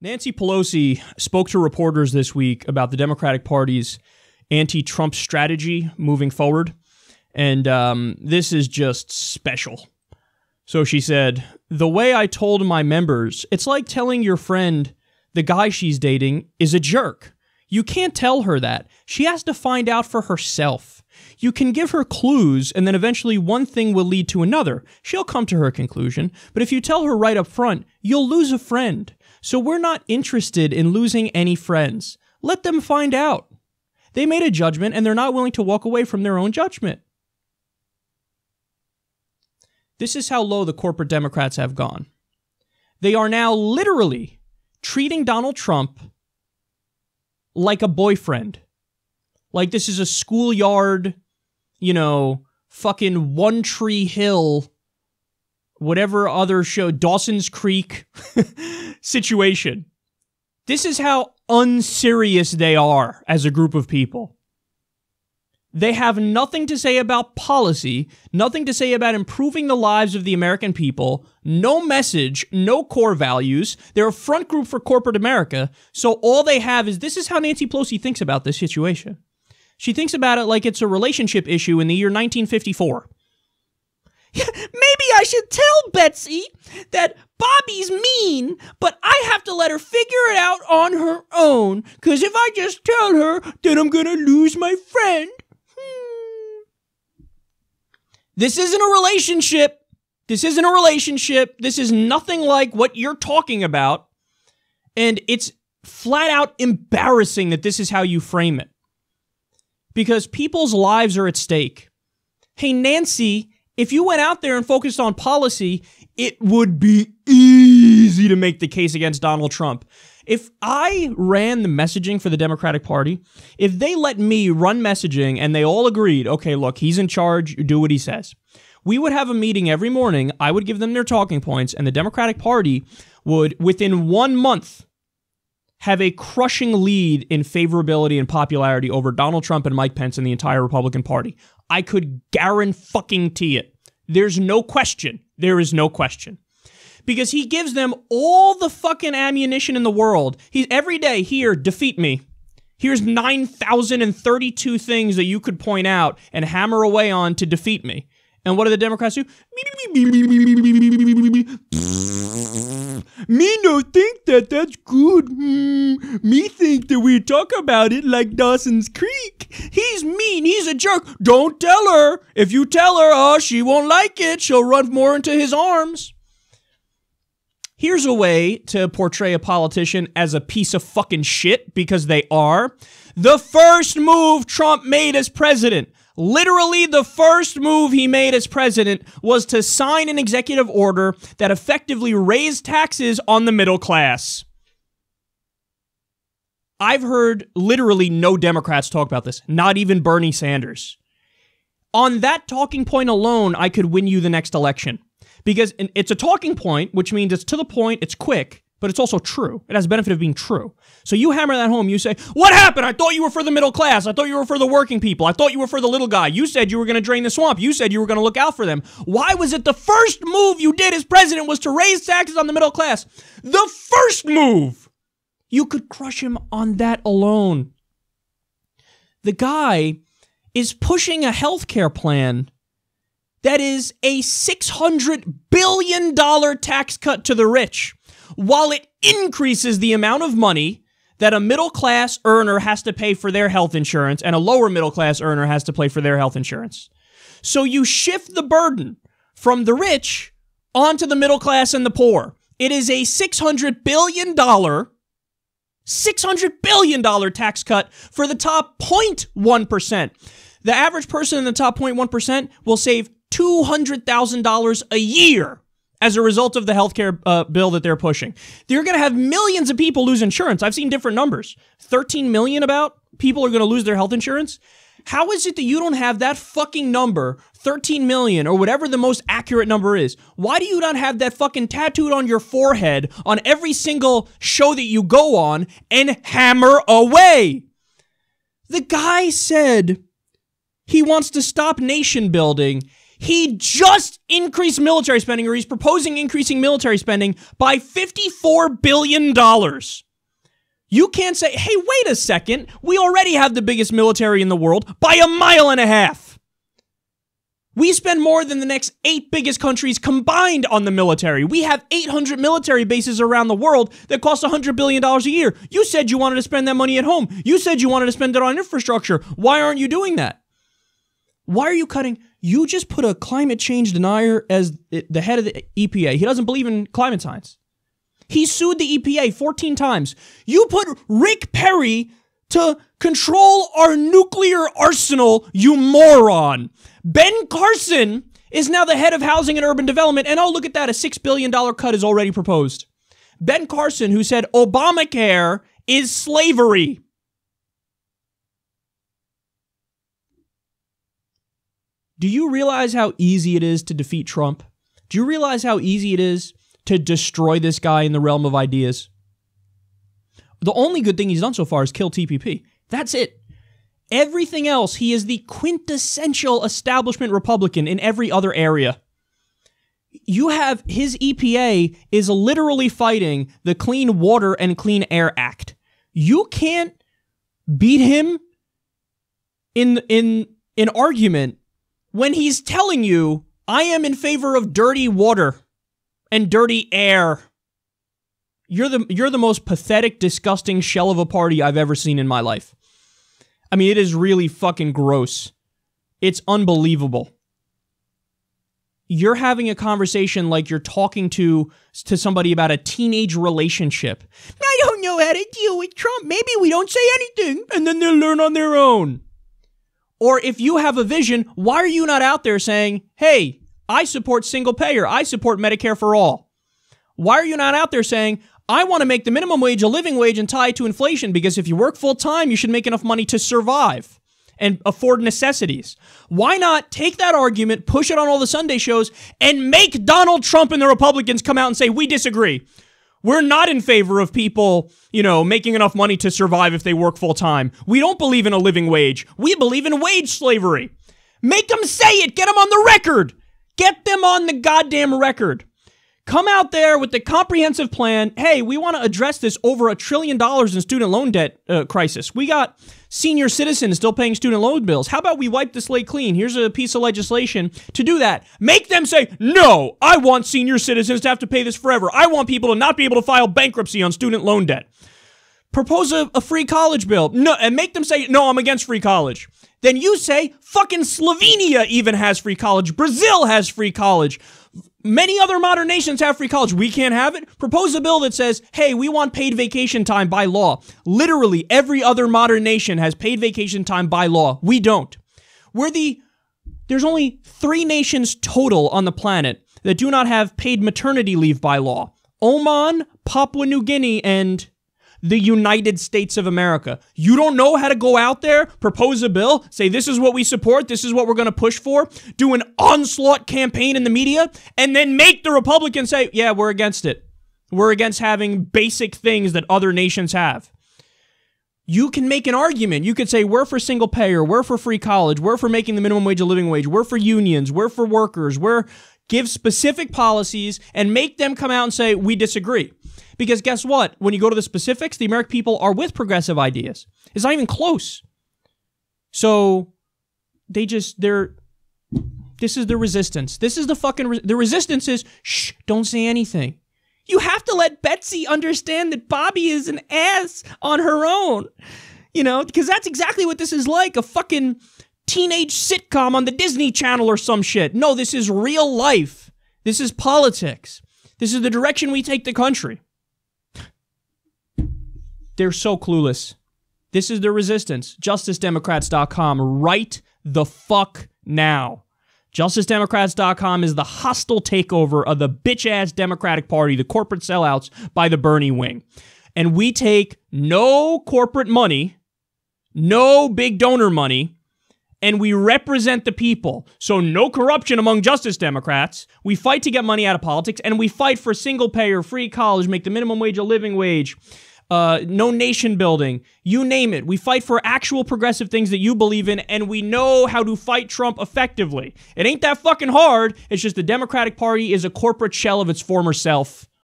Nancy Pelosi spoke to reporters this week about the Democratic Party's anti-Trump strategy moving forward, and this is just special. So she said, "The way I told my members, it's like telling your friend the guy she's dating is a jerk. You can't tell her that. She has to find out for herself. You can give her clues, and then eventually one thing will lead to another. She'll come to her conclusion. But if you tell her right up front, you'll lose a friend. So we're not interested in losing any friends. Let them find out. They made a judgment, and they're not willing to walk away from their own judgment." This is how low the corporate Democrats have gone. They are now literally treating Donald Trump like a boyfriend. Like this is a schoolyard, fucking One Tree Hill, whatever other show, Dawson's Creek situation. This is how unserious they are as a group of people. They have nothing to say about policy, nothing to say about improving the lives of the American people, no message, no core values. They're a front group for corporate America, so all they have is, this is how Nancy Pelosi thinks about this situation. She thinks about it like it's a relationship issue in the year 1954. Maybe I should tell Betsy that Bobby's mean, but I have to let her figure it out on her own, because if I just tell her, then I'm going to lose my friend. This isn't a relationship. This isn't a relationship. This is nothing like what you're talking about. And it's flat out embarrassing that this is how you frame it. Because people's lives are at stake. Hey, Nancy, if you went out there and focused on policy, it would be easy to make the case against Donald Trump. If I ran the messaging for the Democratic Party, if they let me run messaging and they all agreed, okay, look, he's in charge, do what he says, we would have a meeting every morning, I would give them their talking points, and the Democratic Party would, within 1 month, have a crushing lead in favorability and popularity over Donald Trump and Mike Pence and the entire Republican Party. I could guarantee it. There's no question. There is no question. Because he gives them all the fucking ammunition in the world. He's every day, here, defeat me. Here's 9,032 things that you could point out and hammer away on to defeat me. And what do the Democrats do? Me no think that's good. Me think that we talk about it like Dawson's Creek. He's mean. He's a jerk. Don't tell her. If you tell her, oh, she won't like it. She'll run more into his arms. Here's a way to portray a politician as a piece of fucking shit, because they are. The first move Trump made as president, literally the first move he made as president, was to sign an executive order that effectively raised taxes on the middle class. I've heard literally no Democrats talk about this, not even Bernie Sanders. On that talking point alone, I could win you the next election. Because it's a talking point, which means it's to the point, it's quick, but it's also true. It has the benefit of being true. So you hammer that home, you say, what happened? I thought you were for the middle class. I thought you were for the working people. I thought you were for the little guy. You said you were going to drain the swamp. You said you were going to look out for them. Why was it the first move you did as president was to raise taxes on the middle class? The first move! You could crush him on that alone. The guy is pushing a healthcare plan that is a $600 billion tax cut to the rich, while it increases the amount of money that a middle-class earner has to pay for their health insurance and a lower middle-class earner has to pay for their health insurance. So you shift the burden from the rich onto the middle class and the poor. It is a $600 billion tax cut for the top 0.1%. The average person in the top 0.1% will save $200,000 a year as a result of the healthcare bill that they're pushing. They're going to have millions of people lose insurance. I've seen different numbers. 13 million about people are going to lose their health insurance. How is it that you don't have that fucking number, 13 million, or whatever the most accurate number is? Why do you not have that fucking tattooed on your forehead on every single show that you go on and hammer away? The guy said he wants to stop nation building. He just increased military spending, or he's proposing increasing military spending by $54 billion. You can't say, hey, wait a second, we already have the biggest military in the world by 1.5 miles. We spend more than the next 8 biggest countries combined on the military. We have 800 military bases around the world that cost $100 billion a year. You said you wanted to spend that money at home. You said you wanted to spend it on infrastructure. Why aren't you doing that? Why are you cutting? You just put a climate change denier as the head of the EPA. He doesn't believe in climate science. He sued the EPA 14 times. You put Rick Perry to control our nuclear arsenal, you moron. Ben Carson is now the head of housing and urban development, and oh, look at that, a $6 billion cut is already proposed. Ben Carson, who said Obamacare is slavery. Do you realize how easy it is to defeat Trump? Do you realize how easy it is to destroy this guy in the realm of ideas? The only good thing he's done so far is kill TPP. That's it. Everything else, he is the quintessential establishment Republican in every other area. You have his EPA is literally fighting the Clean Water and Clean Air Act. You can't beat him in an argument when he's telling you, I am in favor of dirty water and dirty air. You're the most pathetic, disgusting shell of a party I've ever seen in my life. I mean, it is really fucking gross. It's unbelievable. You're having a conversation like you're talking to somebody about a teenage relationship. I don't know how to deal with Trump. Maybe we don't say anything, and then they'll learn on their own. Or if you have a vision, why are you not out there saying, hey, I support single payer. I support Medicare for all. Why are you not out there saying, I want to make the minimum wage a living wage and tie it to inflation, because if you work full time, you should make enough money to survive and afford necessities. Why not take that argument, push it on all the Sunday shows, and make Donald Trump and the Republicans come out and say, we disagree. We're not in favor of people, making enough money to survive if they work full time. We don't believe in a living wage. We believe in wage slavery. Make them say it. Get them on the record. Get them on the goddamn record. Come out there with the comprehensive plan. Hey, we want to address this over $1 trillion in student loan debt crisis. We got senior citizens still paying student loan bills. How about we wipe the slate clean? Here's a piece of legislation to do that. Make them say, no, I want senior citizens to have to pay this forever. I want people to not be able to file bankruptcy on student loan debt. Propose a free college bill. No, and make them say, no, I'm against free college. Then you say, fucking Slovenia even has free college. Brazil has free college. Many other modern nations have free college. We can't have it. Propose a bill that says, hey, we want paid vacation time by law. Literally every other modern nation has paid vacation time by law. We don't. There's only 3 nations total on the planet that do not have paid maternity leave by law. Oman, Papua New Guinea, and the United States of America. You don't know how to go out there, propose a bill, say this is what we support, this is what we're going to push for, do an onslaught campaign in the media, and then make the Republicans say, yeah, we're against it. We're against having basic things that other nations have. You can make an argument. You could say, we're for single payer, we're for free college, we're for making the minimum wage a living wage, we're for unions, we're for workers, give specific policies and make them come out and say, we disagree. Because guess what? When you go to the specifics, the American people are with progressive ideas. It's not even close. So this is the resistance. This is the resistance is, shh, don't say anything. You have to let Betsy understand that Bobby is an ass on her own. Because that's exactly what this is like, a fucking teenage sitcom on the Disney Channel or some shit. No, this is real life. This is politics. This is the direction we take the country. They're so clueless. This is the resistance. JusticeDemocrats.com right the fuck now. JusticeDemocrats.com is the hostile takeover of the bitch-ass Democratic Party, the corporate sellouts by the Bernie wing. And we take no corporate money, no big donor money, and we represent the people. So no corruption among Justice Democrats. We fight to get money out of politics, and we fight for single payer, free college, make the minimum wage a living wage, no nation building, you name it. We fight for actual progressive things that you believe in, and we know how to fight Trump effectively. It ain't that fucking hard. It's just the Democratic Party is a corporate shell of its former self.